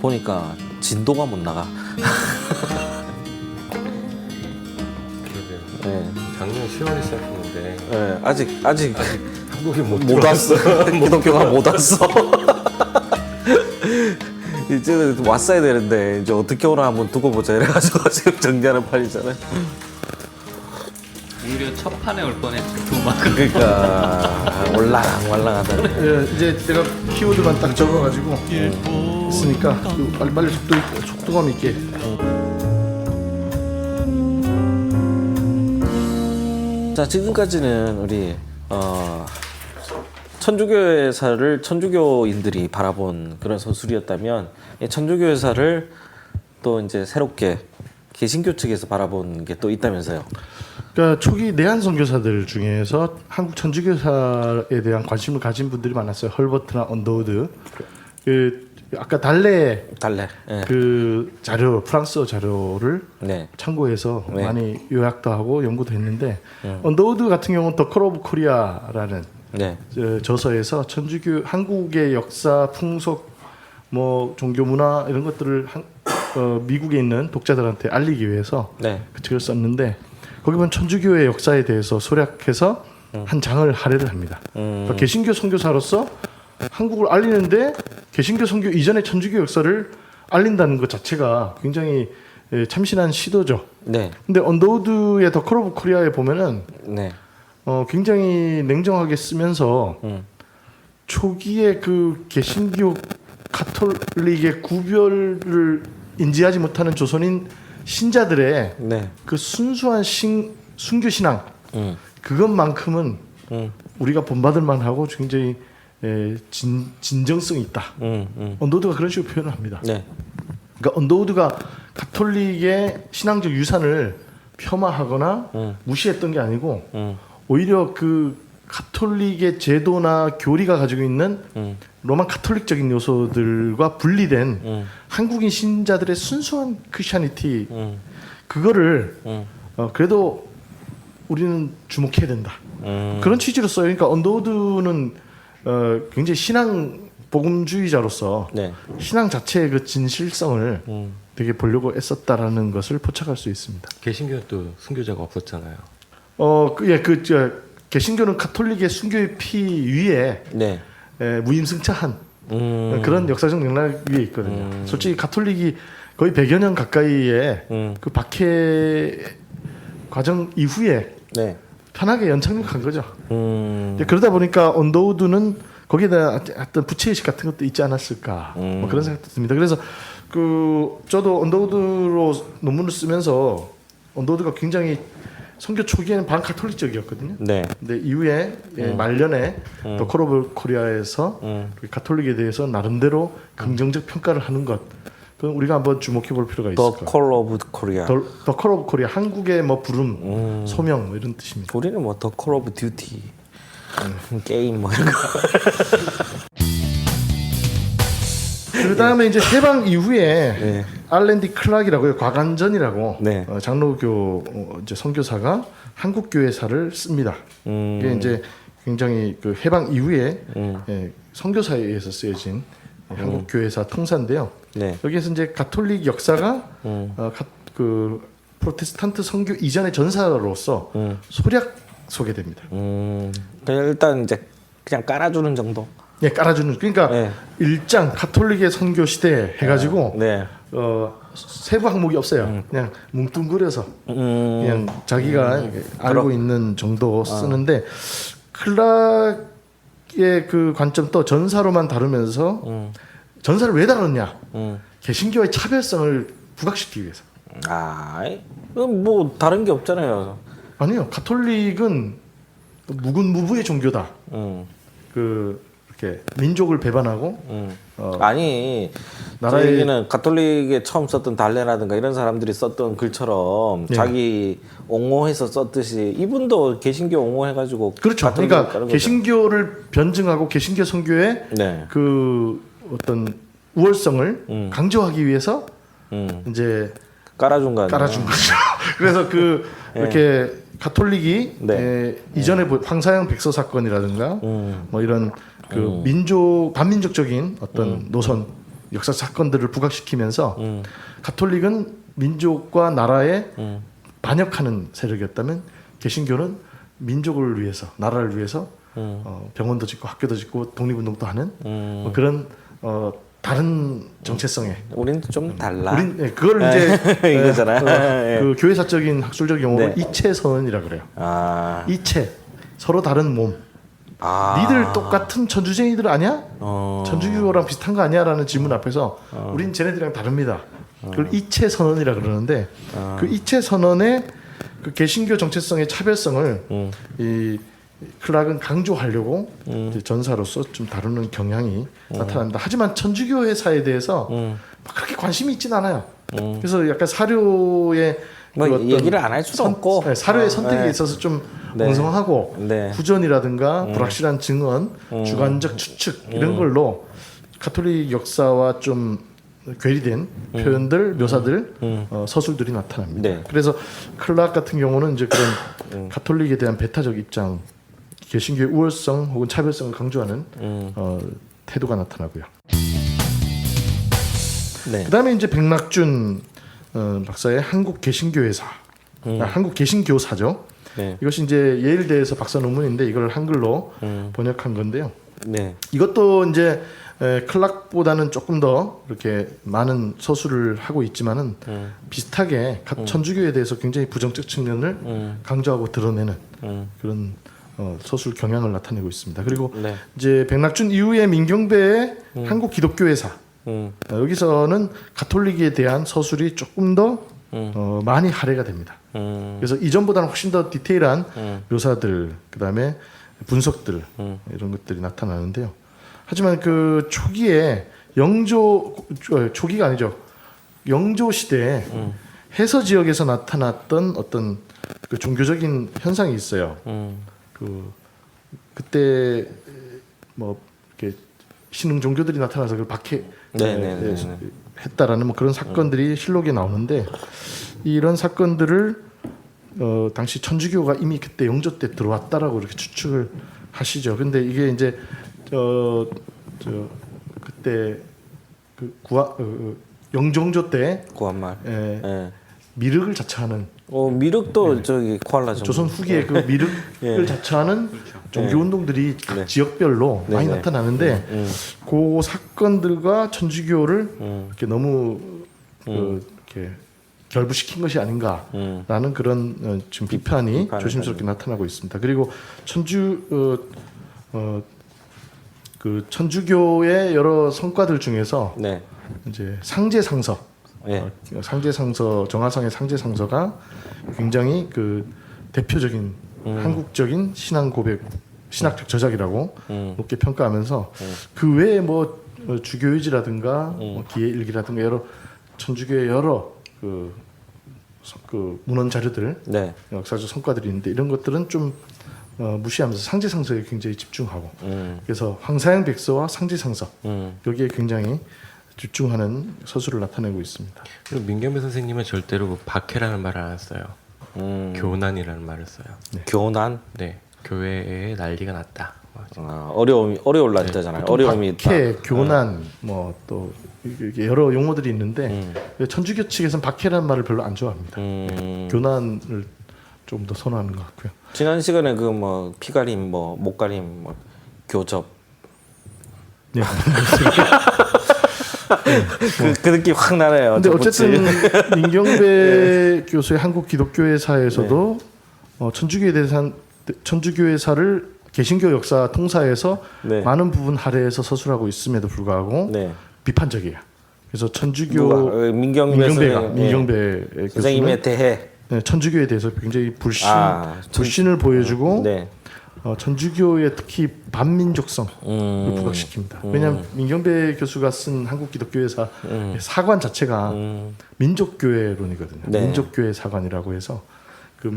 보니까 진도가 못 나가. 그러게요. 네. 작년 10월에 시작했는데 네, 아직 한국에 못 왔어. 기독교가 못 왔어. 이제 왔어야 되는데 이제 어떻게 오나 한번 두고 보자 이래가지고 지금 정리하는 판이잖아요. 오히려 첫 판에 올 뻔했죠. 두 마크. 그러니까 올랑말랑하다. 예, 이제 내가 키워드만 딱 적어가지고 있으니까 빨리빨리 속도감 있게. 자, 지금까지는 우리 천주교회사를 천주교인들이 바라본 그런 서술이었다면, 이 천주교회사를 또 이제 새롭게 개신교 측에서 바라본 게 또 있다면서요. 그러니까 초기 내한 선교사들 중에서 한국 천주교사에 대한 관심을 가진 분들이 많았어요. 헐버트나 언더우드. 그 아까 달래 예. 그 자료, 프랑스어 자료를 네. 참고해서 네. 많이 요약도 하고 연구도 했는데 언더우드 같은 경우는 더 컬 오브 코리아라는 네. 저서에서 천주교 한국의 역사, 풍속, 뭐 종교 문화 이런 것들을 미국에 있는 독자들한테 알리기 위해서 네. 그 책을 썼는데, 거기 보면 천주교의 역사에 대해서 소략해서 한 장을 할애를 합니다. 그러니까 개신교 선교사로서 한국을 알리는데 개신교 선교 이전의 천주교 역사를 알린다는 것 자체가 굉장히 참신한 시도죠. 네. 근데 언더우드의 더 컬 오브 코리아에 보면은 네. 굉장히 냉정하게 쓰면서 초기에 그 개신교 가톨릭의 구별을 인지하지 못하는 조선인 신자들의 네. 그 순수한 순교 신앙 그것만큼은 우리가 본받을 만하고 굉장히 진정성이 있다. 언더우드가 그런 식으로 표현을 합니다. 네. 그러니까 언더우드가 가톨릭의 신앙적 유산을 폄하하거나 무시했던 게 아니고 오히려 그 가톨릭의 제도나 교리가 가지고 있는 로만 가톨릭적인 요소들과 분리된 한국인 신자들의 순수한 크리스천니티 그거를 그래도 우리는 주목해야 된다. 그런 취지로 써요. 그러니까 언더우드는 굉장히 신앙 복음주의자로서 네. 신앙 자체의 그 진실성을 되게 보려고 애썼다라는 것을 포착할 수 있습니다. 개신교는 또 순교자가 없었잖아요. 개신교는 가톨릭의 순교의 피 위에 네. 무임승차한 그런 역사적 맥락 위에 있거든요. 솔직히 가톨릭이 거의 100여 년 가까이의 그 박해 과정 이후에 네. 편하게 연착륙한 거죠. 그러다 보니까 언더우드는 거기에다 어떤 부채의식 같은 것도 있지 않았을까 뭐 그런 생각도 듭니다. 그래서 저도 언더우드로 논문을 쓰면서 언더우드가 굉장히 선교 초기에는 반가톨릭적이었거든요. 네. 근데 이후에 말년에 더 컬 오브 코리아에서 가톨릭에 대해서 나름대로 긍정적 평가를 하는 것, 그건 우리가 한번 주목해 볼 필요가 있을 더 것 같아요. 컬 오브 코리아. 더 컬 오브 코리아, 한국의 뭐 부름, 소명 뭐 이런 뜻입니다. 우리는 뭐 더 컬 오브 듀티. 게임 뭐 이런 거. 그 다음에 이제 해방 이후에 네. 알렌디 클락이라고요, 과간전이라고 네. 장로교 이제 선교사가 한국 교회사를 씁니다. 이게 이제 굉장히 그 해방 이후에 선교사에 의해서 쓰여진 한국 교회사 통사인데요. 네. 여기에서 이제 가톨릭 역사가 그 프로테스탄트 선교 이전의 전사로서 소략 소개됩니다. 그냥 일단 이제 그냥 깔아주는 정도. 예, 깔아주는, 그러니까 네. 일장 가톨릭의 선교 시대 해가지고 네. 세부 항목이 없어요. 그냥 뭉뚱그려서 그냥 자기가 알고 있는 정도 쓰는데, 클락의 그 관점 또 전사로만 다루면서 전사를 왜 다뤘냐? 개신교의 차별성을 부각시키기 위해서. 뭐 다른 게 없잖아요. 아니요, 가톨릭은 무군무부의 종교다. 이렇게 민족을 배반하고 아니, 나라의- 저희는 가톨릭에 처음 썼던 달레라든가 이런 사람들이 썼던 글처럼 네. 자기 옹호해서 썼듯이 이분도 개신교 옹호해가지고 그렇죠. 가톨릭을 그러니까 따른 거죠. 개신교를 변증하고 개신교 선교의 네. 그 어떤 우월성을 강조하기 위해서 이제 깔아준 거 아니에요? 깔아준 거죠. 그래서 이렇게 가톨릭이 네. 이전에 황사형 백서 사건이라든가 뭐 이런 그 반민족적인 어떤 노선, 역사 사건들을 부각시키면서 가톨릭은 민족과 나라에 반역하는 세력이었다면 개신교는 민족을 위해서 나라를 위해서 병원도 짓고 학교도 짓고 독립운동도 하는 뭐 그런 다른 정체성의 우리는 좀 달라. 우린 그걸 이제 이거잖아. 그 교회사적인 학술적 용어로 네. 이체 선언이라 그래요. 아, 이체 서로 다른 몸. 니들 똑같은 천주쟁이들 아니야? 천주교랑 비슷한 거 아니야?라는 질문 앞에서 우린 쟤네들이랑 다릅니다. 그걸 이체 선언이라 그러는데 그 이체 선언의 그 개신교 정체성의 차별성을 이 클락은 강조하려고 이제 전사로서 좀 다루는 경향이 나타납니다. 하지만 천주교 회사에 대해서 막 그렇게 관심이 있진 않아요. 그래서 약간 사료의 뭐 그 어떤 얘기를 안 할 수도 없고 네, 사료의 선택에 네. 있어서 좀 네. 엉성하고 네. 후전이라든가 불확실한 증언, 주관적 추측 이런 걸로 가톨릭 역사와 좀 괴리된 표현들, 묘사들, 서술들이 나타납니다. 네. 그래서 클락 같은 경우는 이제 그런 가톨릭에 대한 배타적 입장, 개신교의 우월성 혹은 차별성을 강조하는 태도가 나타나고요. 네. 그다음에 이제 백낙준 박사의 한국 개신교회사, 한국 개신교사죠. 네. 이것이 이제 예일대에서 박사 논문인데 이걸 한글로 번역한 건데요. 네. 이것도 이제 클락보다는 조금 더 이렇게 많은 서술을 하고 있지만은 비슷하게 천주교에 대해서 굉장히 부정적 측면을 강조하고 드러내는 그런 서술 경향을 나타내고 있습니다. 그리고 네. 이제 백낙준 이후에 민경배의 한국 기독교회사 여기서는 가톨릭에 대한 서술이 조금 더 많이 할애가 됩니다. 그래서 이전보다는 훨씬 더 디테일한 묘사들, 그다음에 분석들 이런 것들이 나타나는데요. 하지만 그 초기에 초기가 아니죠. 영조 시대에 해서 지역에서 나타났던 어떤 그 종교적인 현상이 있어요. 그때 뭐 이렇게 신흥 종교들이 나타나서 그걸 했다라는 뭐 그런 사건들이 실록에 나오는데 이런 사건들을 당시 천주교가 이미 그때 영조 때 들어왔다라고 이렇게 추측을 하시죠. 근데 이게 이제 그때 그 영종조 때 구한말. 예. 미륵을 자처하는 미륵도 저기 코알라죠. 조선 후기에 그 미륵을 자처하는 종교 운동들이 각 지역별로 많이 네. 나타나는데 그 사건들과 천주교를 이렇게 너무 이렇게 결부시킨 것이 아닌가라는 그런 지금 비판이 조심스럽게 나타나고 있습니다. 그리고 그 천주교의 여러 성과들 중에서 네. 이제 상제상서, 예. 상제상서 정화성의 상제상서가 굉장히 그 대표적인 한국적인 신앙 고백, 신학적 저작이라고 높게 평가하면서 그 외에 뭐 주교의지라든가 뭐 기해일기라든가 여러 천주교의 여러 그 문헌 자료들, 네. 역사적 성과들이 있는데 이런 것들은 좀 무시하면서 상제상서에 굉장히 집중하고 그래서 황사양 백서와 상제상서 여기에 굉장히 집중하는 서술을 나타내고 있습니다. 그리고 민경배 선생님은 절대로 박해라는 말을 안 써요. 교난이라는 말을 써요. 교난. 네, 교회에 난리가 났다. 어려울 난자잖아요. 어려움이 있다. 박해, 교난, 뭐 또 여러 용어들이 있는데 천주교 측에서는 박해라는 말을 별로 안 좋아합니다. 교난을 좀 더 선호하는 것 같고요. 지난 시간에 그 뭐 피가림, 뭐 목가림, 뭐 교접. 네. 그 느낌 확 나네요. 근데 저 어쨌든 꽃이. 민경배 교수의 한국 기독교회사에서도 천주교회사를 개신교 역사 통사에서 네. 많은 부분 할애해서 서술하고 있음에도 불구하고 네. 비판적이에요. 그래서 천주교 누가? 민경배 선생님에 교수는 대해 천주교에 대해서 굉장히 불신을 보여주고 네. 천주교의 특히 반민족성을 부각시킵니다. 왜냐하면 민경배 교수가 쓴 한국 기독교회사 사관 자체가 민족교회론이거든요. 네. 민족교회 사관이라고 해서 그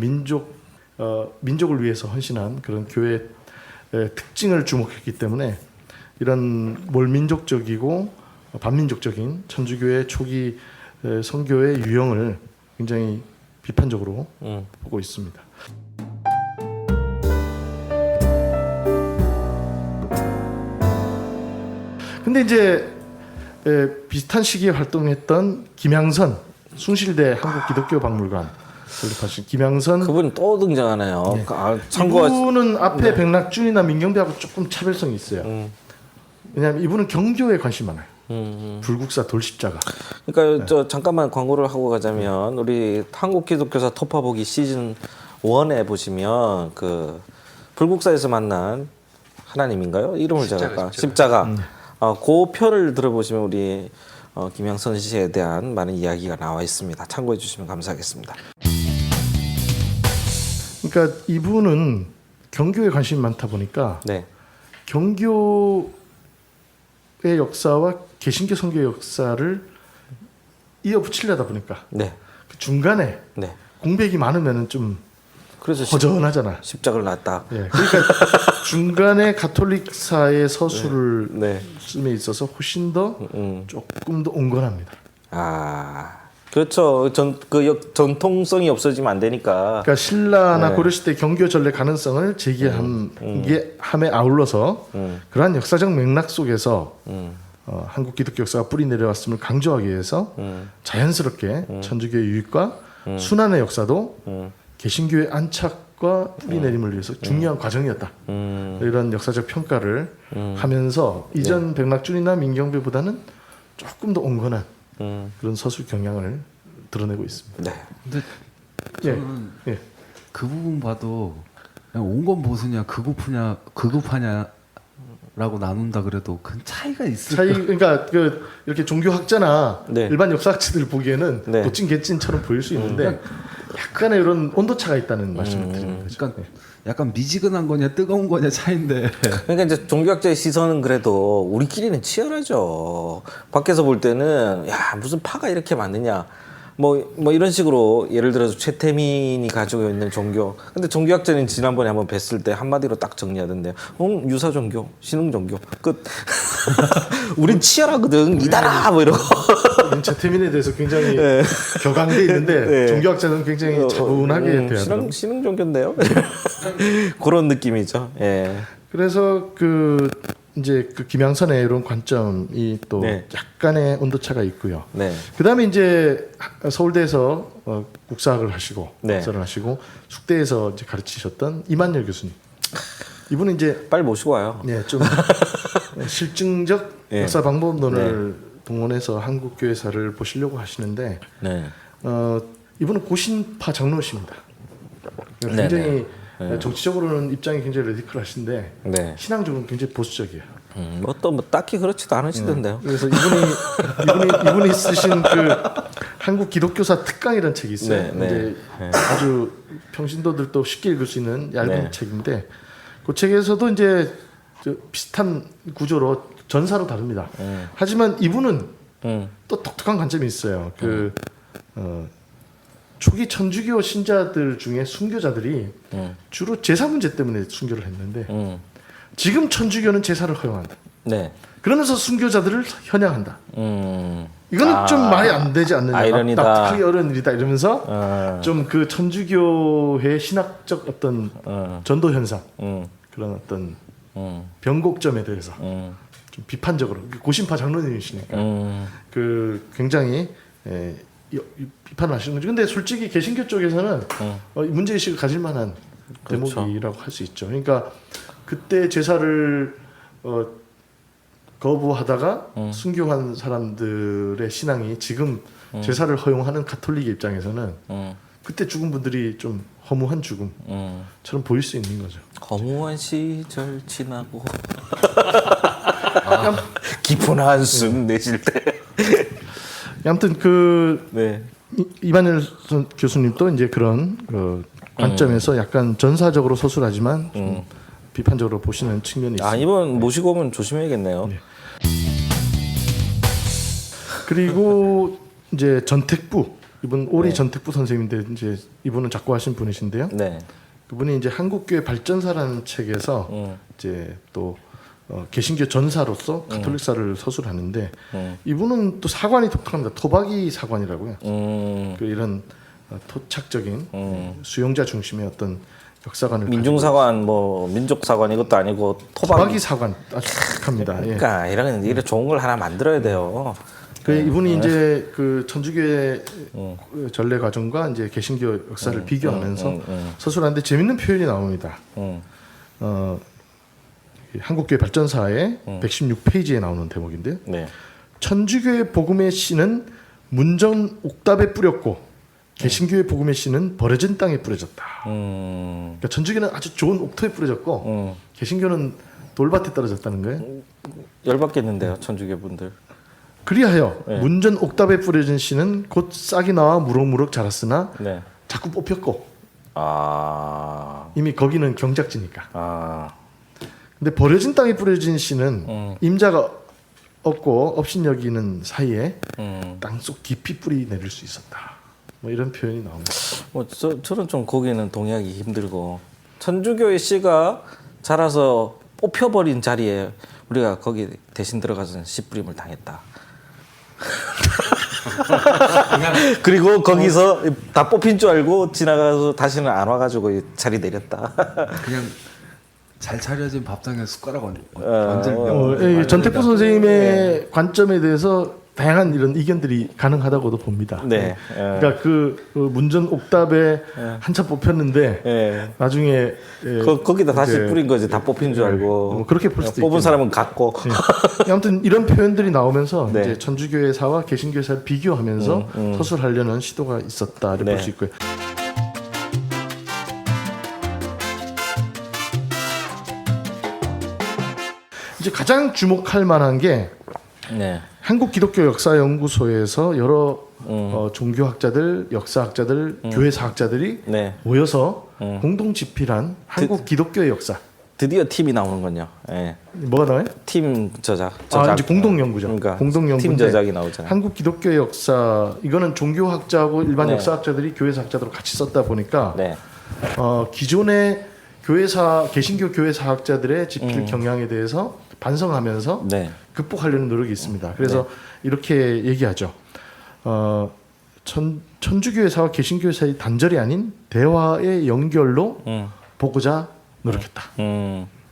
민족을 위해서 헌신한 그런 교회의 특징을 주목했기 때문에 이런 몰민족적이고 반민족적인 천주교의 초기 선교의 유형을 굉장히 비판적으로 보고 있습니다. 근데 이제 비슷한 시기에 활동했던 김양선 숭실대 한국기독교박물관 설립하신 김양선 그분 또 등장하네요. 참고하 이분은 앞에 백낙준이나 민경배하고 조금 차별성이 있어요. 왜냐하면 이분은 경교에 관심 많아요. 불국사 돌십자가. 그러니까 저 잠깐만 광고를 하고 가자면 우리 한국기독교사 토파보기 시즌 1에 보시면 그 불국사에서 만난 하나님인가요? 이름을 제가 십자가. 그 표를 들어보시면 우리 김양선 씨에 대한 많은 이야기가 나와 있습니다. 참고해 주시면 감사하겠습니다. 그러니까 이분은 경교에 관심이 많다 보니까 네. 경교의 역사와 개신교 선교의 역사를 이어붙이려다 보니까 네. 그 중간에 네. 공백이 많으면은 좀 그래서 허전하잖아. 십자가를 놨다. 예, 그러니까 중간에 가톨릭사의 서술을 네. 씀에 있어서 훨씬 더 조금 더 온건합니다. 그렇죠. 전통성이 없어지면 안 되니까. 그러니까 신라나 고려시대 경교 전례 가능성을 제기한 게 함에 아울러서 그러한 역사적 맥락 속에서 한국 기독교 역사가 뿌리 내려왔음을 강조하기 위해서 자연스럽게 천주교의 유익과 순환의 역사도 개신교의 안착과 뿌리 내림을 위해서 중요한 과정이었다. 이런 역사적 평가를 하면서 이전 백낙준이나 민경배보다는 조금 더 온건한 그런 서술 경향을 드러내고 있습니다. 네. 근데 예, 저는 예. 그 부분 봐도 그냥 온건 보수냐 극우파냐 극우파냐라고 나눈다 그래도 큰 차이가 있을 차이 그러니까 그 이렇게 종교학자나 네. 일반 역사학자들 보기에는 네. 도찐 개찐처럼 보일 수 있는데 약간의 이런 온도차가 있다는 말씀을 드리는 거죠. 그러니까 약간 미지근한 거냐 뜨거운 거냐 차인데 그러니까 이제 종교학자의 시선은 그래도 우리끼리는 치열하죠. 밖에서 볼 때는 야 무슨 파가 이렇게 많느냐. 뭐 이런 식으로 예를 들어서 최태민이 가지고 있는 종교. 근데 종교학자는 지난번에 한번 뵀을 때 한마디로 딱 정리하던데, 유사 종교, 신흥 종교 끝. 우린 치열하거든. 이다라 뭐 이러고. 최태민에 대해서 굉장히 격앙돼 있는데 종교학자는 굉장히 차분하게 대하더라고요. 신흥 종교인데요. 그런 느낌이죠. 예. 그래서 그 이제 그 김양선의 이런 관점이 또 네. 약간의 온도차가 있고요. 네. 그다음에 이제 서울대에서 국사학을 하시고 네. 박사를 하시고 숙대에서 이제 가르치셨던 이만열 교수님. 이분은 이제 빨리 모시고 와요. 좀 실증적 예. 역사 방법론을 동원해서 한국 교회사를 보시려고 하시는데 네. 이분은 고신파 장로십니다. 네, 굉장히 정치적으로는 입장이 굉장히 레디컬하신데 네. 신앙적으로는 굉장히 보수적이에요. 뭐 딱히 그렇지도 않으시던데요. 그래서 이분이 쓰신 그 한국 기독교사 특강이라는 책이 있어요. 네, 이제 아주 평신도들도 쉽게 읽을 수 있는 얇은 네. 책인데 그 책에서도 이제 비슷한 구조로 전사로 다룹니다. 하지만 이분은 또 독특한 관점이 있어요. 초기 천주교 신자들 중에 순교자들이 주로 제사 문제 때문에 순교를 했는데 지금 천주교는 제사를 허용한다. 네. 그러면서 순교자들을 현양한다. 이거는 좀 말이 안 되지 않느냐. 아이러니다. 납득하기 어려운 일이다. 이러면서 좀 그 천주교의 신학적 어떤 전도 현상 그런 어떤 변곡점에 대해서 좀 비판적으로 고신파 장로님이시니까 그 굉장히 비판을 하시는 거죠. 근데 솔직히 개신교 쪽에서는 문제의식을 가질 만한 그렇죠. 대목이라고 할 수 있죠. 그러니까 그때 제사를 거부하다가 순교한 사람들의 신앙이 지금 제사를 허용하는 가톨릭 입장에서는 그때 죽은 분들이 좀 허무한 죽음처럼 보일 수 있는 거죠. 허무한 시절 지나고 깊은 한숨 내쉴 때. 아무튼 네. 이만열 교수님도 이제 그런 관점에서 약간 전사적으로 서술하지만 좀 비판적으로 보시는 측면이 있습니다. 이번 모시고 오면 조심해야겠네요. 네. 그리고 이제 전택부 이분 오리 전택부 선생님인데 이제 이분은 작고하신 분이신데요. 네. 그분이 이제 한국교회 발전사라는 책에서 이제 또 개신교 전사로서 가톨릭사를 서술하는데 이분은 또 사관이 독특합니다. 토박이 사관이라고요. 그 이런 토착적인 수용자 중심의 어떤 역사관을 민중사관 뭐 민족사관 이것도 아니고 토박이 사관 아주 합니다. 예. 그러니까 이런 좋은 걸 하나 만들어야 돼요. 그 이분이 이제 그 천주교의 그 전래 과정과 이제 개신교 역사를 비교하면서 서술하는데 재밌는 표현이 나옵니다. 한국교회 발전사의 116페이지에 나오는 대목인데요. 네. 천주교의 복음의 씨는 문전 옥답에 뿌렸고 개신교의 복음의 씨는 버려진 땅에 뿌려졌다. 그러니까 천주교는 아주 좋은 옥토에 뿌려졌고 개신교는 돌밭에 떨어졌다는 거예요. 열받겠는데요, 천주교 분들. 그리하여 네. 문전 옥답에 뿌려진 씨는 곧 싹이 나와 무럭무럭 자랐으나 네. 자꾸 뽑혔고 아, 이미 거기는 경작지니까. 아, 근데 버려진 땅에 뿌려진 씨는 임자가 없고 업신여기는 사이에 땅속 깊이 뿌리 내릴 수 있었다. 뭐 이런 표현이 나옵니다. 뭐 저는 좀 거기는 동의하기 힘들고 천주교의 씨가 자라서 뽑혀버린 자리에 우리가 거기 대신 들어가서 씨 뿌림을 당했다. 그리고 거기서 다 뽑힌 줄 알고 지나가서 다시는 안 와가지고 이 자리 내렸다. 그냥 잘 차려진 밥상에 숟가락 얹으면 예, 전태포 선생님의 관점에 대해서 다양한 이런 의견들이 가능하다고도 봅니다. 네. 그러니까 그 문전 옥답에 한참 뽑혔는데 예. 나중에 예, 거기다 다시 이제 뿌린 거지 다 뽑힌 줄 알고 뭐 그렇게 볼 수도 뽑은 있겠네요. 사람은 갖고 예. 아무튼 이런 표현들이 나오면서 네. 이제 천주교회사와 개신교회사를 비교하면서 서술하려는 시도가 있었다를 네. 볼 수 있고요. 이제 가장 주목할 만한 게 네. 한국 기독교 역사 연구소에서 여러 종교학자들, 역사학자들, 교회사학자들이 네. 모여서 공동 집필한 한국 기독교의 역사. 드디어 팀이 나오는군요. 예. 뭐가 나와요? 팀 저작. 이제 공동 연구죠. 그러니까 공동 연구인데 팀 저작이 나오잖아요. 한국 기독교의 역사 이거는 종교학자하고 일반 네. 역사학자들이 교회사학자들로 같이 썼다 보니까 네. 기존의 교회사 개신교 교회사학자들의 집필 경향에 대해서 반성하면서 네. 극복하려는 노력이 있습니다. 그래서 이렇게 얘기하죠. 천주교회사와 개신교회사의 단절이 아닌 대화의 연결로 보고자 노력했다.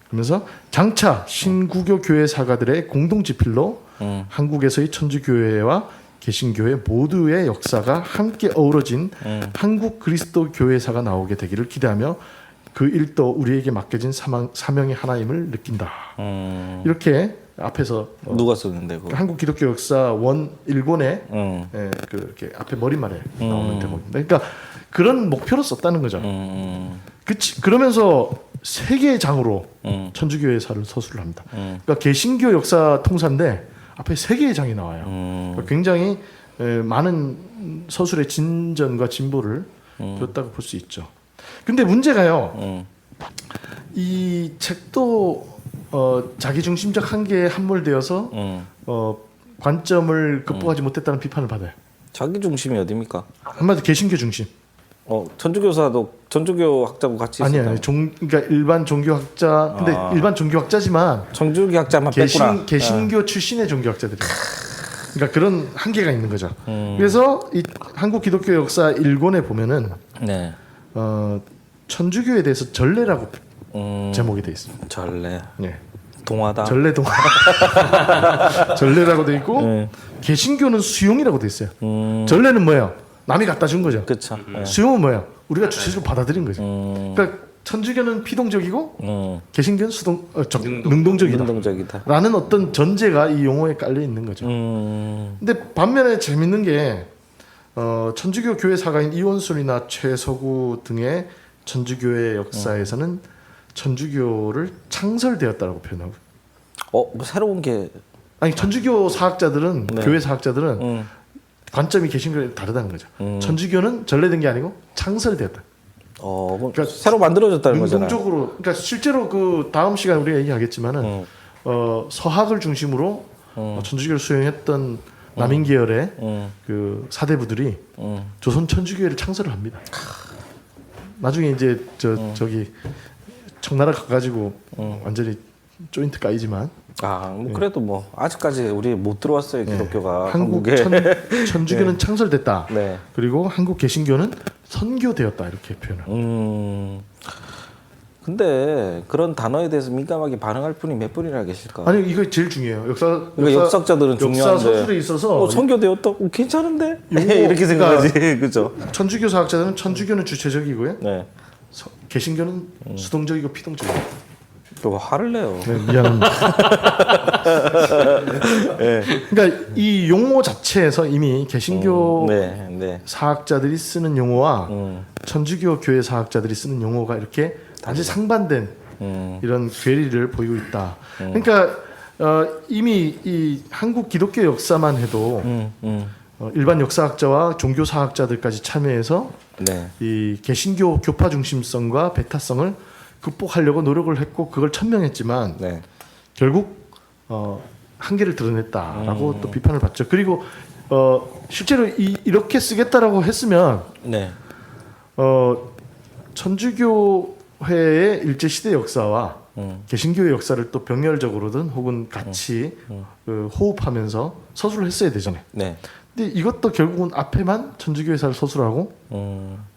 그러면서 장차 신구교 교회사가들의 공동 집필로 한국에서의 천주교회와 개신교회 모두의 역사가 함께 어우러진 한국 그리스도 교회사가 나오게 되기를 기대하며 그 일도 우리에게 맡겨진 사명의 하나임을 느낀다. 이렇게 앞에서 누가 썼는데 그거? 한국 기독교 역사 원 1권에 그 이렇게 앞에 머리말에 나오는 대목입니다. 그러니까 그런 목표로 썼다는 거죠. 그러면서 세 개의 장으로 천주교회사를 서술을 합니다. 그러니까 개신교 역사 통사인데 앞에 세 개의 장이 나와요. 그러니까 굉장히 많은 서술의 진전과 진보를 보였다고 볼 수 있죠. 근데 문제가요. 이 책도 자기중심적 한계에 함몰되어서 관점을 극복하지 못했다는 비판을 받아요. 자기 중심이 어디입니까? 한마디로 개신교 중심. 천주교사도 천주교 학자고 같이 있었다. 아니요, 그러니까 일반 종교학자. 근데 일반 종교학자지만 천주교 학자만 뺐구나. 개신교 출신의 종교학자들이. 그러니까 그런 한계가 있는 거죠. 그래서 이 한국 기독교 역사 1권에 보면은 네. 천주교에 대해서 전례라고 제목이 돼 있습니다. 전례. 네. 동화다. 전례동 전례라고 돼 있고 개신교는 수용이라고 돼 있어요. 전례는 뭐예요? 남이 갖다 준 거죠. 그렇죠. 수용은 뭐예요? 우리가 주체적으로 받아들인 거죠. 그러니까 천주교는 피동적이고 개신교는 능동적이다. 능동적이다. 라는 어떤 전제가 이 용어에 깔려 있는 거죠. 근데 반면에 재밌는 게 천주교 교회 사가인 이원순이나 최서구 등의 천주교의 역사에서는 천주교를 창설되었다라고 표현하고. 뭐 새로운 게. 아니 천주교 사학자들은 네. 교회 사학자들은 관점이 개신교랑 다르다는 거죠. 천주교는 전래된 게 아니고 창설되었다. 그러니까 새로 만들어졌다는 거잖아요. 능동적으로. 그러니까 실제로 그 다음 시간 우리가 얘기하겠지만은 서학을 중심으로 천주교를 수용했던 남인 계열의 그 사대부들이 조선 천주교회를 창설을 합니다. 나중에 이제 저기 청나라 가가지고 완전히 조인트 까이지만. 그래도 뭐 아직까지 우리 못 들어왔어요 기독교가 한국에. 천주교는 네. 창설됐다. 네. 그리고 한국 개신교는 선교되었다 이렇게 표현을. 근데 그런 단어에 대해서 민감하게 반응할 분이 몇 분이나 계실까? 아니 이거 제일 중요해요. 그러니까 역사학자들은 중요한데 역사 서술에 있어서 선교되었다? 괜찮은데? 요거, 이렇게 생각하지. 그죠? 천주교 사학자들은 천주교는 주체적이고요. 네. 개신교는 수동적이고 피동적이에요. 또 화를 내요. 네, 미안합니다. 그러니까 이 용어 자체에서 이미 개신교 네, 네. 사학자들이 쓰는 용어와 음. 천주교 교회 사학자들이 쓰는 용어가 이렇게 단지 상반된 이런 괴리를 보이고 있다. 그러니까 이미 이 한국 기독교 역사만 해도 일반 역사학자와 종교 사학자들까지 참여해서 네. 이 개신교 교파 중심성과 배타성을 극복하려고 노력을 했고 그걸 천명했지만 네. 결국 한계를 드러냈다라고 또 비판을 받죠. 그리고 실제로 이렇게 쓰겠다라고 했으면 네. 천주교회의 일제 시대 역사와 개신교의 역사를 또 병렬적으로든 혹은 같이 그 호흡하면서 서술을 했어야 되잖아요. 네. 근데 이것도 결국은 앞에만 천주교회사를 서술하고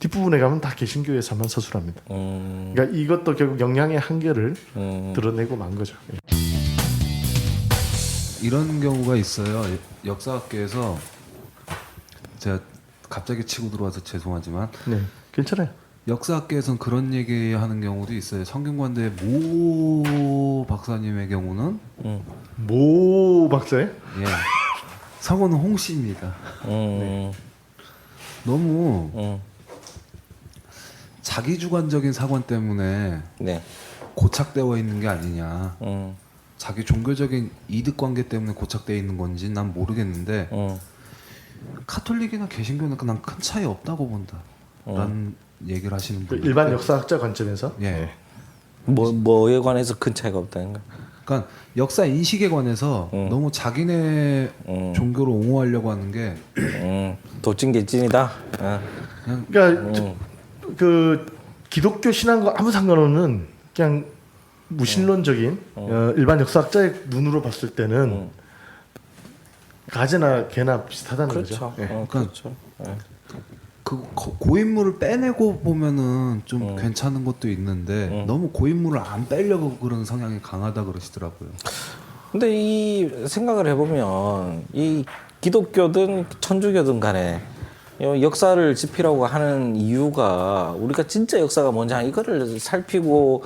뒷부분에 가면 다 개신교회사만 서술합니다. 그러니까 이것도 결국 영향의 한계를 드러내고 만 거죠. 예. 이런 경우가 있어요. 역사학계에서 제가 갑자기 치고 들어와서 죄송하지만 네, 괜찮아요. 역사학계에서는 그런 얘기하는 경우도 있어요. 성균관대 모 박사님의 경우는 모 박사예요? 예, 성우는 홍 씨입니다. 네. 너무 자기 주관적인 사관 때문에 네. 고착되어 있는 게 아니냐. 자기 종교적인 이득 관계 때문에 고착되어 있는 건지 난 모르겠는데 카톨릭이나 개신교는 그냥 큰 차이 없다고 본다. 라는 얘기를 하시는 그 분. 일반 역사학자 관점에서. 예. 뭐에 관해서 큰 차이가 없다는가? 그러니까 역사 인식에 관해서 너무 자기네 종교를 옹호하려고 하는 게 도찐개찐이다. 아. 그러니까 그 기독교 신앙과 아무 상관없는 그냥 무신론적인 일반 역사학자의 눈으로 봤을 때는 가재나 개나 비슷하다는 그렇죠. 거죠. 예. 그렇죠. 그 고인물을 빼내고 보면은 좀 괜찮은 것도 있는데 너무 고인물을 안 빼려고 그런 성향이 강하다 그러시더라고요. 근데 이 생각을 해보면 이 기독교든 천주교든 간에 역사를 짚으라고 하는 이유가 우리가 진짜 역사가 뭔지 이거를 살피고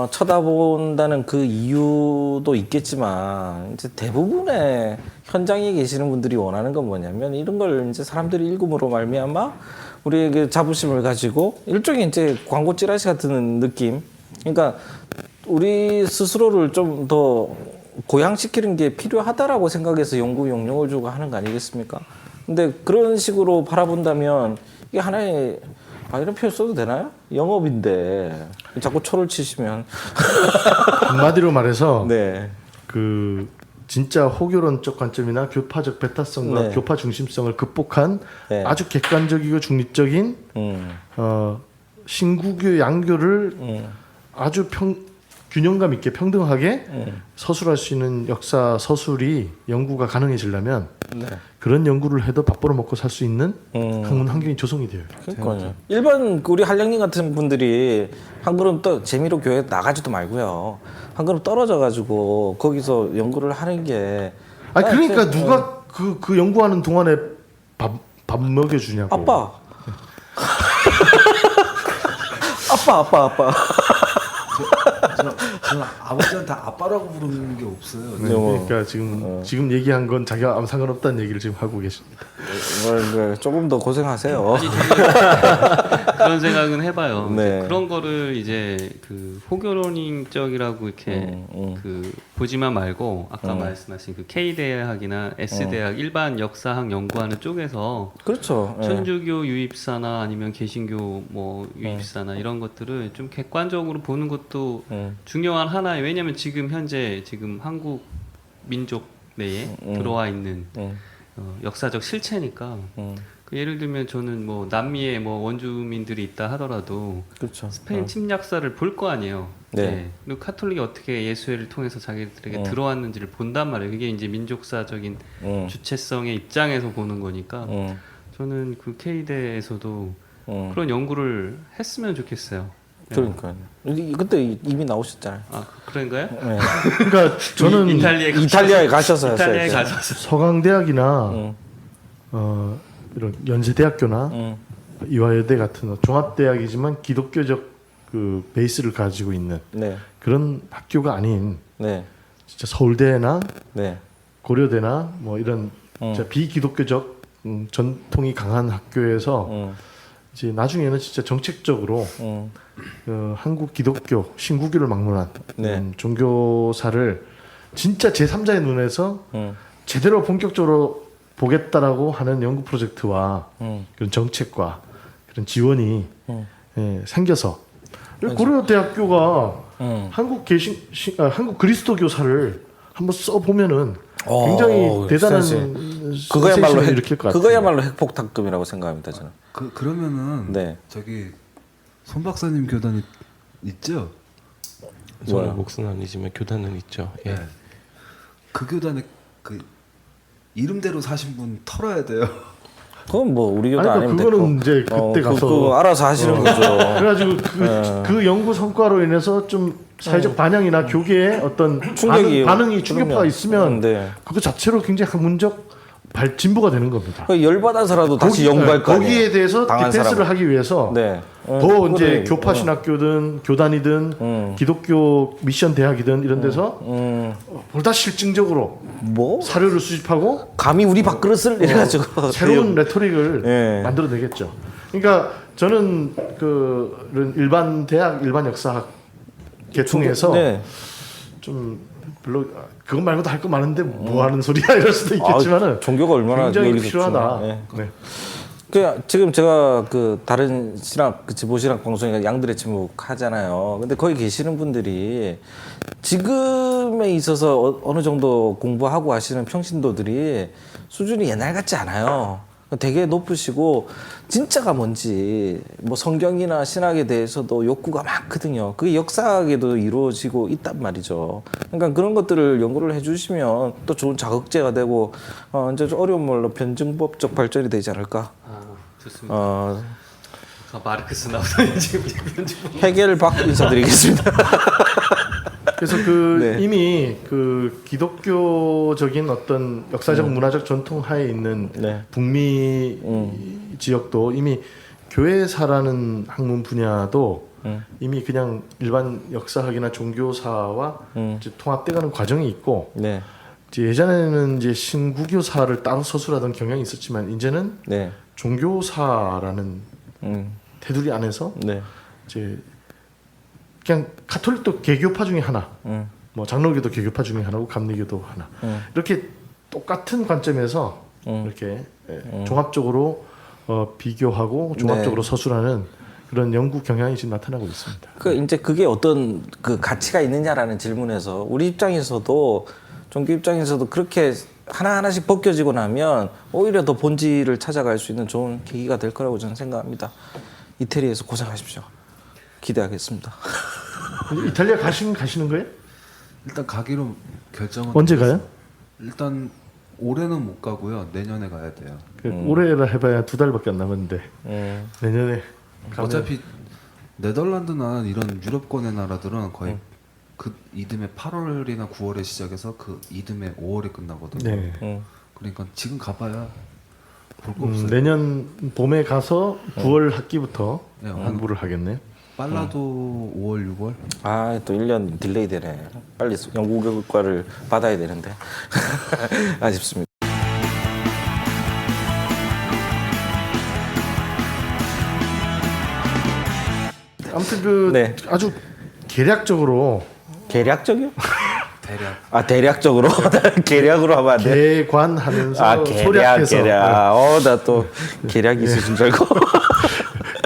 쳐다본다는 그 이유도 있겠지만 이제 대부분의 현장에 계시는 분들이 원하는 건 뭐냐면 이런 걸 이제 사람들이 읽음으로 말미암아 우리에게 자부심을 가지고 일종의 이제 광고 찌라시 같은 느낌. 그러니까 우리 스스로를 좀 더 고양시키는 게 필요하다라고 생각해서 연구 용역을 주고 하는 거 아니겠습니까? 근데 그런 식으로 바라본다면 이게 하나의 이런 표현 써도 되나요? 영업인데 자꾸 초를 치시면 한마디로 말해서 네. 그 진짜 호교론적 관점이나 교파적 배타성과 네. 교파 중심성을 극복한 네. 아주 객관적이고 중립적인 신구교 양교를 아주 균형감 있게 평등하게 서술할 수 있는 역사 서술이 연구가 가능해지려면 네. 그런 연구를 해도 밥 벌어 먹고 살 수 있는 학문 환경이 조성이 돼요. 그러니까요. 일반 우리 한량님 같은 분들이 한 걸음 또 재미로 교회 나가지도 말고요. 한 걸음 떨어져 가지고 거기서 연구를 하는 게 그러니까 누가 그 연구하는 동안에 밥 먹여주냐고. 아빠. 아빠. 저는 아버지한테 아빠라고 부르는 게 없어요. 네, 그러니까 지금 얘기한 건 자기가 아무 상관없다는 얘기를 지금 하고 계십니다. 조금 더 고생하세요. 그런 생각은 해봐요. 네. 이제 그런 거를 이제 그 호교론적이라고 이렇게 그 보지만 말고 아까 말씀하신 그 K 대학이나 S 대학 일반 역사학 연구하는 쪽에서 그렇죠. 예. 천주교 유입사나 아니면 개신교 뭐 유입사나 이런 것들을 좀 객관적으로 보는 것도 중요한 하나예요. 왜냐하면 지금 현재 한국 민족 내에 들어와 있는 역사적 실체니까. 그 예를 들면 저는 뭐 남미에 뭐 원주민들이 있다 하더라도 그렇죠. 스페인 침략사를 볼 거 아니에요. 네. 그리고 카톨릭이 어떻게 예수회를 통해서 자기들에게 들어왔는지를 본단 말이에요. 그게 이제 민족사적인 주체성의 입장에서 보는 거니까 저는 그 K대에서도 그런 연구를 했으면 좋겠어요. 그러니까 그때 이미 나오셨잖아요. 아 그런가요? 네. 그러니까 저는 이탈리아에 가셔서 이탈리아에 했어요. 가서 서강대학이나 이런 연세대학교나 이화여대 같은 종합대학이지만 기독교적 그 베이스를 가지고 있는 네, 그런 학교가 아닌 네, 진짜 서울대나 네, 고려대나 뭐 이런 진짜 비기독교적 전통이 강한 학교에서 이제 나중에는 진짜 정책적으로 한국 기독교 신구교를 막론한 네. 종교사를 진짜 제3자의 눈에서 제대로 본격적으로 보겠다라고 하는 연구 프로젝트와 그런 정책과 그런 지원이 생겨서 고려대학교가 한국 그리스도교사를 한번 써 보면은 굉장히 대단한 그거야말로 센세이션을 일으킬 것 같아요. 그거야말로 핵폭탄급이라고 생각합니다 저는. 그러면은 네. 저기 손 박사님 교단 있죠? 뭐야? 저는 목수는 아니지만 교단은 있죠. 예. 네. 그 교단에 그 이름대로 사신 분 털어야 돼요. 그건 뭐 우리 교도 아니, 아니면 그거는 됐고. 이제 그때 가서 그거 알아서 하시는 거죠. 그래가지고 그 연구 성과로 인해서 좀 사회적 반향이나 교계에 어떤 충격이 반응이 충격파가 그럼요. 있으면 네. 그거 자체로 굉장히 학문적 진보가 되는 겁니다. 그 열받아서라도 다시 연구할 거 아니에요. 거기에 대해서 당한 디펜스를 사람은. 하기 위해서 네. 더 이제 그래. 교파 신학교든 교단이든 기독교 미션 대학이든 이런 데서 보다 실증적으로 뭐 사료를 수집하고 감히 우리 밥그릇을 이래가지고 새로운 레토릭을 예. 만들어내겠죠. 그러니까 저는 그 일반 대학 일반 역사학 계통에서 네. 좀 별로 그것 말고도 할 거 많은데 뭐 하는 소리야 이럴 수도 있겠지만은 종교가 얼마나 굉장히 여기서 필요하다. 중요해. 네. 그 지금 제가 그 다른 신학 그 지보 신학 방송에 양들의 침묵 하잖아요. 근데 거기 계시는 분들이 지금에 있어서 어느 정도 공부하고 하시는 평신도들이 수준이 옛날 같지 않아요. 되게 높으시고 진짜가 뭔지 뭐 성경이나 신학에 대해서도 욕구가 많거든요. 그게 역사학에도 이루어지고 있단 말이죠. 그러니까 그런 것들을 연구를 해주시면 또 좋은 자극제가 되고 이제 좀 어려운 말로 변증법적 발전이 되지 않을까. 좋습니다. 어, 마르크스 나오더니 지금 해겔박 인사드리겠습니다. 그래서 그 네. 이미 그 기독교적인 어떤 역사적 문화적 전통 하에 있는 네. 북미 지역도 이미 교회사라는 학문 분야도 이미 그냥 일반 역사학이나 종교사와 이제 통합돼가는 과정이 있고 네, 이제 예전에는 이제 신구교사를 따로 서술하던 경향이 있었지만 이제는 네, 종교사라는 테두리 안에서 네, 이제 그냥 가톨릭도 개교파 중에 하나, 뭐 장로교도 개교파 중에 하나고 감리교도 하나 이렇게 똑같은 관점에서 이렇게 종합적으로 비교하고 종합적으로 네. 서술하는 그런 연구 경향이 지금 나타나고 있습니다. 그 이제 그게 어떤 그 가치가 있느냐라는 질문에서 우리 입장에서도 종교 입장에서도 그렇게 하나하나씩 벗겨지고 나면 오히려 더 본질을 찾아갈 수 있는 좋은 계기가 될 거라고 저는 생각합니다. 이태리에서 고생하십시오. 기대하겠습니다. 이탈리아 가시는 거예요? 일단 가기로 결정은 언제 가요? 일단 올해는 못 가고요. 내년에 가야 돼요. 올해라 해봐야 2달밖에 안 남았는데 내년에 가면 어차피 네덜란드나 이런 유럽권의 나라들은 거의 그 이듬해 8월이나 9월에 시작해서 그 이듬해 5월에 끝나거든요. 네. 그러니까 지금 가봐야 볼 거 없어요. 내년 봄에 가서 9월 학기부터 네, 공부를 하겠네요. 빨라도 5월, 6월. 아, 또 1년 딜레이 되네. 빨리 연구 결과를 받아야 되는데. 아쉽습니다. 아무튼 그 네. 아주 계략적으로 계략적이요? 대략. 아, 대략적으로? 계략으로 하면 안 돼? 계관하면서 아, 계략, 소략해서 계략. 나 또 계략이 있으신 줄 알고.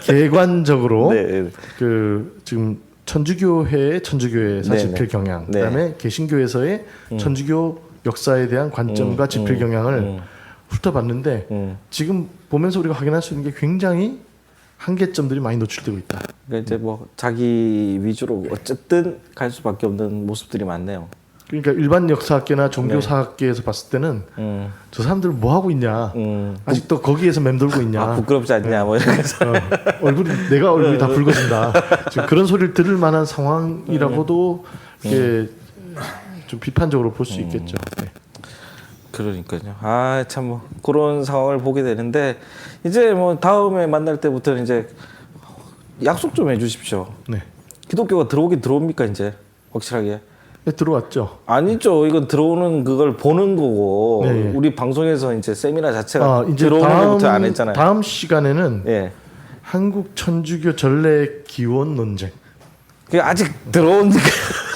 계관적으로 네. 그 지금 천주교회의 천주교회 사집필 네, 경향, 네. 그다음에 개신교에서의 천주교 역사에 대한 관점과 집필 경향을 훑어봤는데 지금 보면서 우리가 확인할 수 있는 게 굉장히 한계점들이 많이 노출되고 있다. 그러니까 이제 뭐 자기 위주로 어쨌든 갈 수밖에 없는 모습들이 많네요. 그러니까 일반 역사학계나 종교사학계에서 봤을 때는 저 사람들 뭐 하고 있냐, 아직도 거기에서 맴돌고 있냐, 아, 부끄럽지 않냐 뭐 이러면서 내가 얼굴이 다 붉어진다. 지금 그런 소리를 들을 만한 상황이라고도 이게 좀 비판적으로 볼 수 있겠죠. 네. 그러니까요. 아, 참 뭐 그런 상황을 보게 되는데 이제 뭐 다음에 만날 때부터는 이제 약속 좀 해주십시오. 네. 기독교가 들어오긴 들어옵니까 이제 확실하게? 네, 들어왔죠. 아니죠. 이건 들어오는 그걸 보는 거고 네. 우리 방송에서 이제 세미나 자체가 이제 들어오는 것부터 안 했잖아요. 다음 시간에는 예. 한국 천주교 전래 기원 논쟁. 그 아직 들어온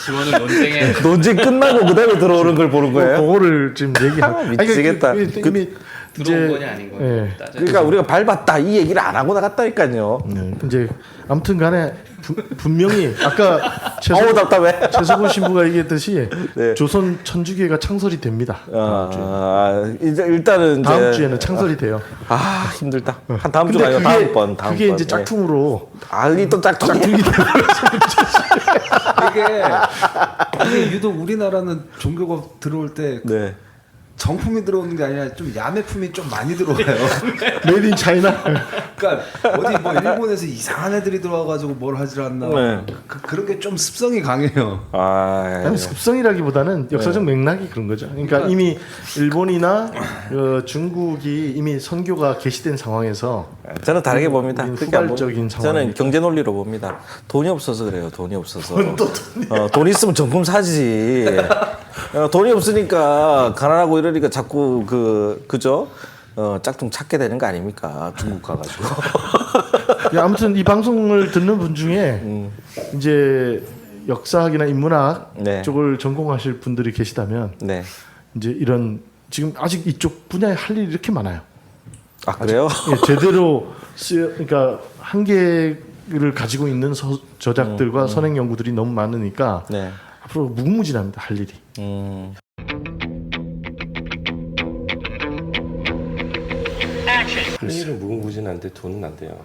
지원은 논쟁에 논쟁 끝나고 그다음에 들어오는 걸 보는 거예요. 그거를 지금 얘기하고 미치겠다. 이미 들어온 거냐 아닌 거냐. 예. 그러니까 우리가 밟았다 이 얘기를 안 하고 나갔다니까요. 네, 이제 아무튼간에 분명히 아까 아우 답답해. 최석훈 신부가 얘기했듯이 네. 조선 천주교가 창설이 됩니다. 이제 일단은 다음 이제 주에는 창설이 돼요. 아 힘들다. 한 다음 근데 주가 아니고 다음번. 그게 이제 짝퉁으로 아니 또 짝퉁이. 이게 유독 우리나라는 종교가 들어올 때 네. 정품이 들어오는 게 아니라 좀 야매품이 좀 많이 들어와요. 메이드 인 차이나. 그러니까 어디 뭐 일본에서 이상한 애들이 들어와가지고 뭘 하질 않나. 네. 그런 게 좀 습성이 강해요. 아, 아니, 습성이라기보다는 역사적 맥락이 그런 거죠. 그러니까 이미 일본이나 중국이 이미 선교가 개시된 상황에서 저는 다르게 봅니다. 그렇게 안 후발적인 봅니다. 저는 상황이니까. 경제 논리로 봅니다. 돈이 없어서 그래요. 돈이 없어서. 돈 있으면 정품 사지. 돈이 없으니까 가난하고 이러니까 자꾸 그죠? 짝퉁 찾게 되는 거 아닙니까? 중국 가가지고. 야, 아무튼 이 방송을 듣는 분 중에 이제 역사학이나 인문학 네. 쪽을 전공하실 분들이 계시다면 네. 이제 이런 지금 아직 이쪽 분야에 할 일이 이렇게 많아요. 아 그래요? 예, 제대로 그러니까 한계를 가지고 있는 저작들과 선행 연구들이 너무 많으니까 네. 앞으로 무궁무진합니다. 할 일이. 할 일은 무궁무진한데 돈은 안 돼요.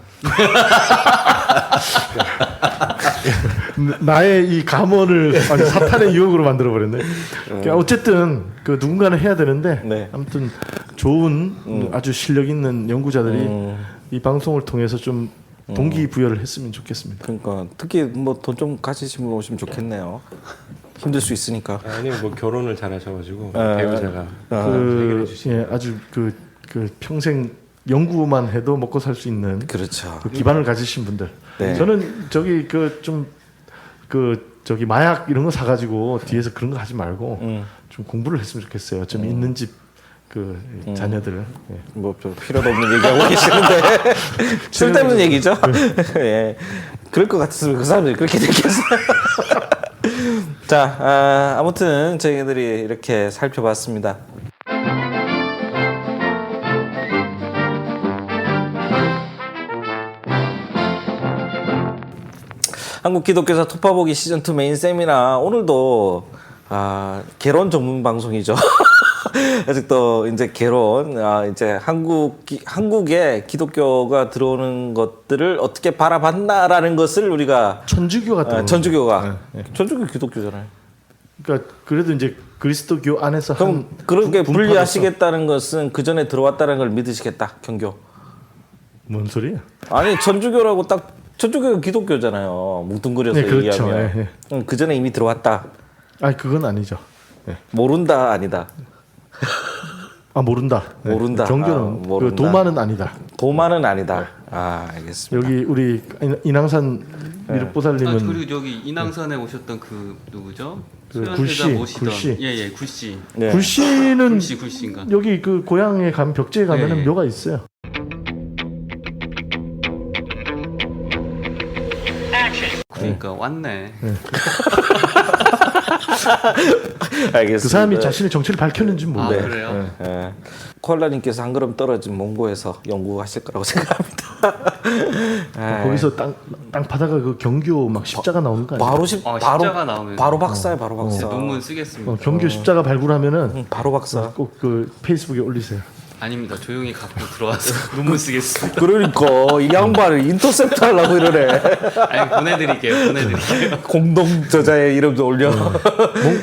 나의 이 감언을 아니 사탄의 유혹으로 만들어 버렸네. 그러니까 어쨌든 그 누군가는 해야 되는데 네. 아무튼 좋은 아주 실력 있는 연구자들이 이 방송을 통해서 좀 동기부여를 했으면 좋겠습니다. 그러니까 특히 뭐 돈 좀 가지신 분 오시면 좋겠네요. 힘들 수 있으니까. 아니면 뭐 결혼을 잘하셔가지고 배우자가 아주 그 평생 연구만 해도 먹고 살 수 있는 그렇죠. 그 기반을 가지신 분들. 네. 저는 저기 저기 마약 이런 거 사가지고 뒤에서 그런 거 하지 말고 좀 공부를 했으면 좋겠어요. 좀 있는 집 그 자녀들. 예. 뭐좀 필요도 없는 얘기하고 계시는데 쓸데없는 얘기죠. 예, 그럴 것 같았으면 그 사람들이 그렇게 됐겠어요. 자, 아무튼 저희들이 이렇게 살펴봤습니다. 한국 기독교사 톱파보기 시즌 2 메인 세미나 오늘도 개론 전문 방송이죠. 아직도 이제 개론 이제 한국에 기독교가 들어오는 것들을 어떻게 바라봤나라는 것을 우리가 천주교가 천주교가 천주교 기독교잖아요. 그러니까 그래도 이제 그리스도교 안에서 그럼 그렇게 분리하시겠다는 것은 그 전에 들어왔다는 걸 믿으시겠다 경교. 뭔 소리야? 아니 천주교라고 딱 천주교가 기독교잖아요. 뭉뚱그려서 네, 그렇죠. 얘기하면 네. 그 전에 이미 들어왔다. 아니 그건 아니죠. 네. 모른다 아니다. 모른다. 네. 모른다. 경교는 모른다. 그 도마는 아니다. 도마는 아니다. 알겠습니다. 여기 우리 인왕산 미륵보살님은 그리고 저기 인왕산에 오셨던 그 누구죠? 그 소현대사 모시던 굴씨. 예예 굴씨. 네. 굴씨는 굴씨인가? 여기 그 고향에 가면 벽지에 가면은 네. 묘가 있어요. 그러니까 왔네. 알겠습니다. 그 사람이 자신의 정체를 밝혔는지 모르겠어요. 그래요? 예. 코알라님께서 한 걸음 떨어진 몽고에서 연구하실 거라고 생각합니다. 거기서 땅 파다가 그 경교 막 십자가 나오는 거 아니에요? 바로 십자가 나오면 바로 박사예요, 바로 박사. 논문 쓰겠습니다. 경교 십자가 발굴하면은 바로 박사. 꼭 그 페이스북에 올리세요. 아닙니다. 조용히 갖고 들어와서 논문 쓰겠습니다. 그러니까 이 양반을 인터셉트 하려고 이러네. 아니 보내드릴게요. 공동 저자의 이름도 올려.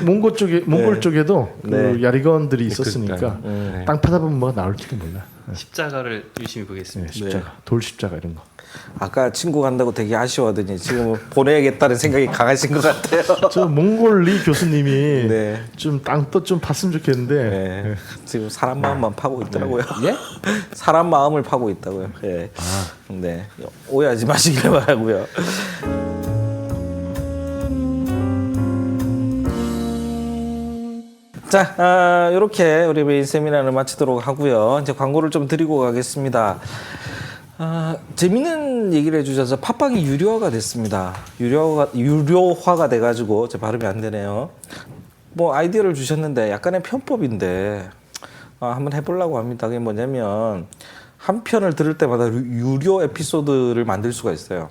몽골 쪽에도 그 네. 야리건들이 있었으니까 그러니까요. 땅 파다 보면 뭐가 나올지도 몰라. 십자가를 유심히 네, 보겠습니다. 십자가, 돌 십자가 이런 거. 아까 친구 간다고 되게 아쉬워하더니 지금 보내야겠다는 생각이 강하신 것 같아요. 저 몽골 리 교수님이 네. 좀 땅도 좀 팠으면 좋겠는데 네. 지금 사람 마음만 파고 있더라고요. 예? 사람 마음을 파고 있다고요. 예. 네. 오해하지 마시길 바라고요. 자, 이렇게 우리 메인 세미나를 마치도록 하고요. 이제 광고를 좀 드리고 가겠습니다. 재밌는 얘기를 해주셔서 팟빵이 유료화가 됐습니다. 유료화가 돼가지고 제 발음이 안 되네요. 뭐 아이디어를 주셨는데 약간의 편법인데 한번 해보려고 합니다. 그게 뭐냐면 한 편을 들을 때마다 유료 에피소드를 만들 수가 있어요.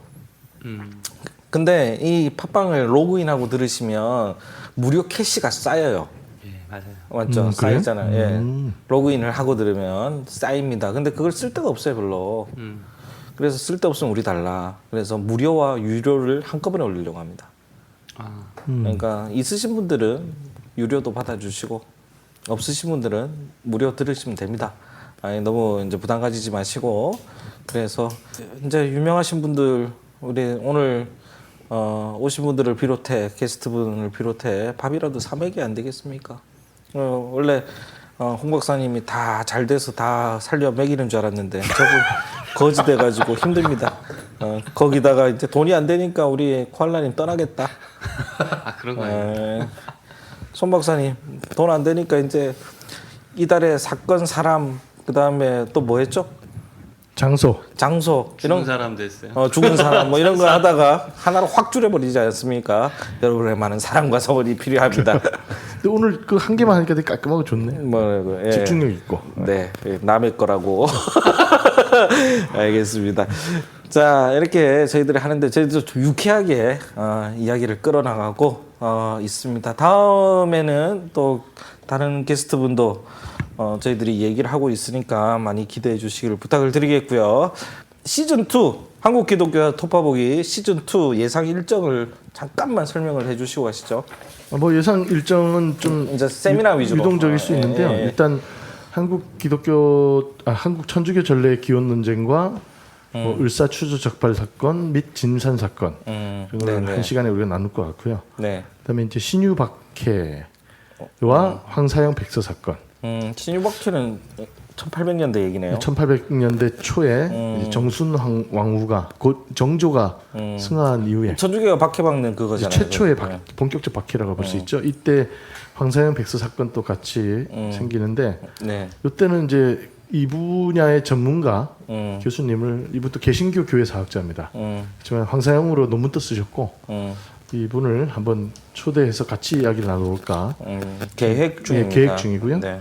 근데 이 팟빵을 로그인하고 들으시면 무료 캐시가 쌓여요. 예, 맞아요. 맞죠? 그래요? 쌓이잖아요. 예. 로그인을 하고 들으면 쌓입니다. 근데 그걸 쓸 데가 없어요, 별로. 그래서 쓸 데 없으면 우리 달라. 그래서 무료와 유료를 한꺼번에 올리려고 합니다. 아, 그러니까 있으신 분들은 유료도 받아주시고 없으신 분들은 무료 들으시면 됩니다. 아니, 너무 이제 부담 가지지 마시고 그래서 이제 유명하신 분들 우리 오늘 오신 분들을 비롯해 게스트분을 비롯해 밥이라도 사 먹이 안 되겠습니까? 원래 홍 박사님이 다 잘 돼서 다 살려 먹이는 줄 알았는데 저분 거지 돼가지고 힘듭니다. 거기다가 이제 돈이 안 되니까 우리 코알라님 떠나겠다. 아 그런 거 아니에요? 손 박사님 돈 안 되니까 이제 이달에 사건 사람 그 다음에 또 뭐 했죠? 장소. 장소 죽은 사람 됐어요. 죽은 사람 뭐 이런 거 하다가 하나로 확 줄여버리지 않습니까? 여러분의 많은 사랑과 성원이 필요합니다. 근데 오늘 그 한 개만 하니까 되게 깔끔하고 좋네. 뭐 집중력 있고. 네, 남의 거라고. 알겠습니다. 자, 이렇게 저희들이 하는데 저희도 좀 유쾌하게 이야기를 끌어나가고 있습니다. 다음에는 또 다른 게스트분도 저희들이 얘기를 하고 있으니까 많이 기대해 주시길 부탁을 드리겠고요. 시즌2 한국 기독교 톱파보기 시즌2 예상 일정을 잠깐만 설명을 해 주시고 가시죠. 뭐 예상 일정은 좀 이제 세미나 위주로. 유동적일 수 있는데요. 예. 일단 한국 천주교 전례 기원 논쟁과 뭐 을사추조 적발 사건 및 진산 사건 이거는 네네. 한 시간에 우리가 나눌 것 같고요. 네. 그다음에 이제 신유 박해와 황사영 백서 사건. 신유박해는 1800년대 얘기네요. 1800년대 초에 이제 정순 왕후가 곧 정조가 승하한 이후에 천주교가 박해박는 그거잖아요. 최초의 네. 본격적 박해라고 볼 수 있죠. 이때 황사영 백서 사건 또 같이 생기는데 네. 이때는 이제 이 분야의 전문가 음. 교수님을 이분도 개신교 교회 사학자입니다. 하지만 황사영으로 논문도 쓰셨고 이분을 한번 초대해서 같이 이야기를 나눠볼까 계획 중입니다. 계획 중이고요. 네.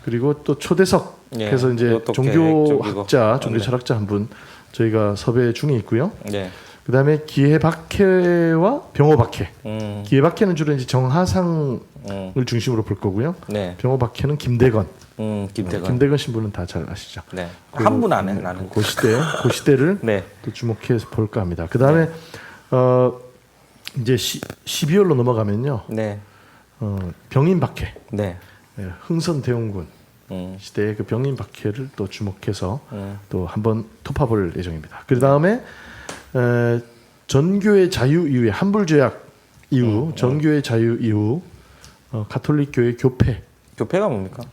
그리고 또 초대석 예, 해서 이제 이것도 종교학자, 계획적이고. 종교철학자 한 분 저희가 섭외 중에 있고요. 네. 그다음에 기해박해와 병호박해. 음. 기해박해는 주로 이제 정하상을 음. 중심으로 볼 거고요. 네. 병호박해는 김대건. 김태건. 신부는 다 잘 아시죠. 네. 한 분 안에 나는. 그 시대를 네. 또 주목해서 볼까 합니다. 그다음에 이제 12월로 넘어가면요. 네. 병인박해. 네. 예, 흥선대원군 시대의 그 병인박해를 또 주목해서 또 한번 토파볼 예정입니다. 그 다음에 전교의 자유 이후에 한불조약 이후 전교의 자유 이후 가톨릭 교회 교패 교패가 뭡니까?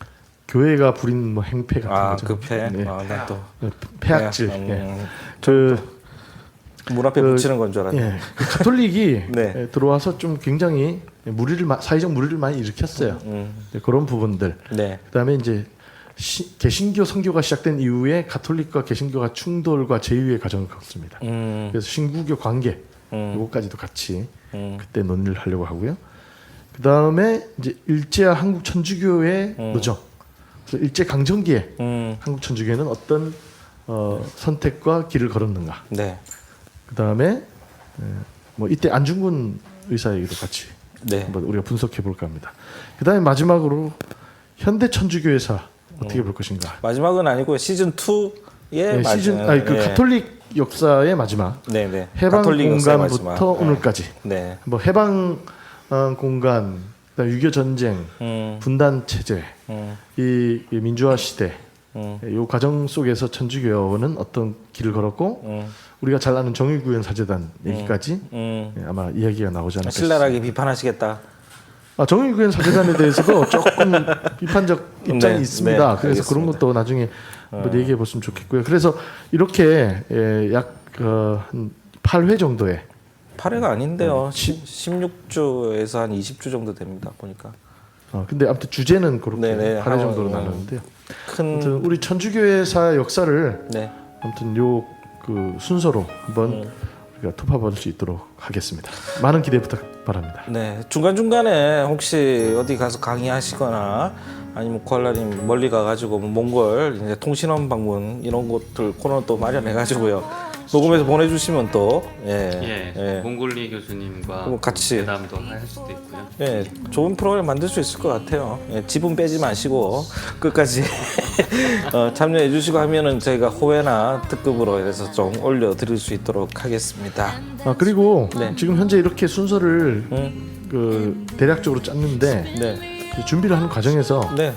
교회가 부린 뭐 행패 같은 거죠. 교패. 네. 난 또. 폐악질. 네. 그 문 앞에 붙이는 건 줄 알았네. 예, 그 가톨릭이 네. 들어와서 좀 굉장히 사회적 무리를 많이 일으켰어요. 네, 그런 부분들. 네. 그다음에 이제 개신교 선교가 시작된 이후에 가톨릭과 개신교가 충돌과 제휴의 과정을 겪습니다. 그래서 신구교 관계 이것까지도 같이 그때 논의를 하려고 하고요. 그다음에 이제 일제와 한국 천주교의 노정. 그래서 일제 강점기에 한국 천주교회는 어떤 선택과 길을 걸었는가. 네. 그다음에 뭐 이때 안중근 의사 얘기도 같이 네. 한번 우리가 분석해 볼까 합니다. 그다음에 마지막으로 현대 천주교회사 어떻게 볼 것인가. 마지막은 아니고 시즌 2의 네, 시즌 아니 그 가톨릭 역사의 마지막. 네네. 해방 가톨릭 역사의 공간부터 마지막. 오늘까지. 네. 뭐 해방 공간, 그다음에 6.25 전쟁, 분단 체제, 이 민주화 시대, 이 과정 속에서 천주교는 어떤 길을 걸었고 우리가 잘 아는 정의구현 사재단 얘기까지 아마 이야기가 나오지 않을까 싶습니다. 신랄하게 비판하시겠다. 정의구현 사재단에 대해서도 조금 비판적 입장이 네, 있습니다. 네, 그래서 알겠습니다. 그런 것도 나중에 한번 얘기해 보시면 좋겠고요. 그래서 이렇게 약 한 8회 정도의 8회가 아닌데요. 16주에서 한 20주 정도 됩니다. 보니까. 근데 아무튼 주제는 그렇게 네네, 8회 정도로 하고, 나누는데요. 큰 아무튼 우리 천주교회사 역사를 네. 아무튼 요 그 순서로 한번 우리가 토파볼 수 있도록 하겠습니다. 많은 기대 부탁 바랍니다. 네. 중간중간에 혹시 어디 가서 강의하시거나 아니면 코알라님 멀리 가가지고 뭐 몽골 이제 통신원 방문 이런 것들 코너 또 마련해가지고요. 녹음해서 보내주시면 또 몽골리 교수님과 그럼 같이. 대담도 할 수도 있고요. 예, 좋은 프로그램 만들 수 있을 것 같아요. 예, 지분 빼지 마시고 끝까지 참여해 주시고 하면은 저희가 호외나 특급으로 해서 좀 올려드릴 수 있도록 하겠습니다. 그리고 네. 지금 현재 이렇게 순서를 그 대략적으로 짰는데 네, 그 준비를 하는 과정에서 네,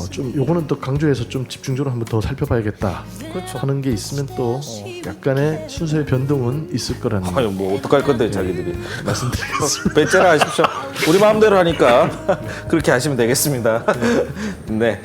좀 요거는 또 강조해서 좀 집중적으로 한번 더 살펴봐야겠다 그렇죠. 하는 게 있으면 또 약간의 순서의 변동은 있을 거라는 아유, 뭐 어떡할 건데 자기들이 말씀드리겠습니다. 배째라 하십시오. 우리 마음대로 하니까 그렇게 하시면 되겠습니다. 네.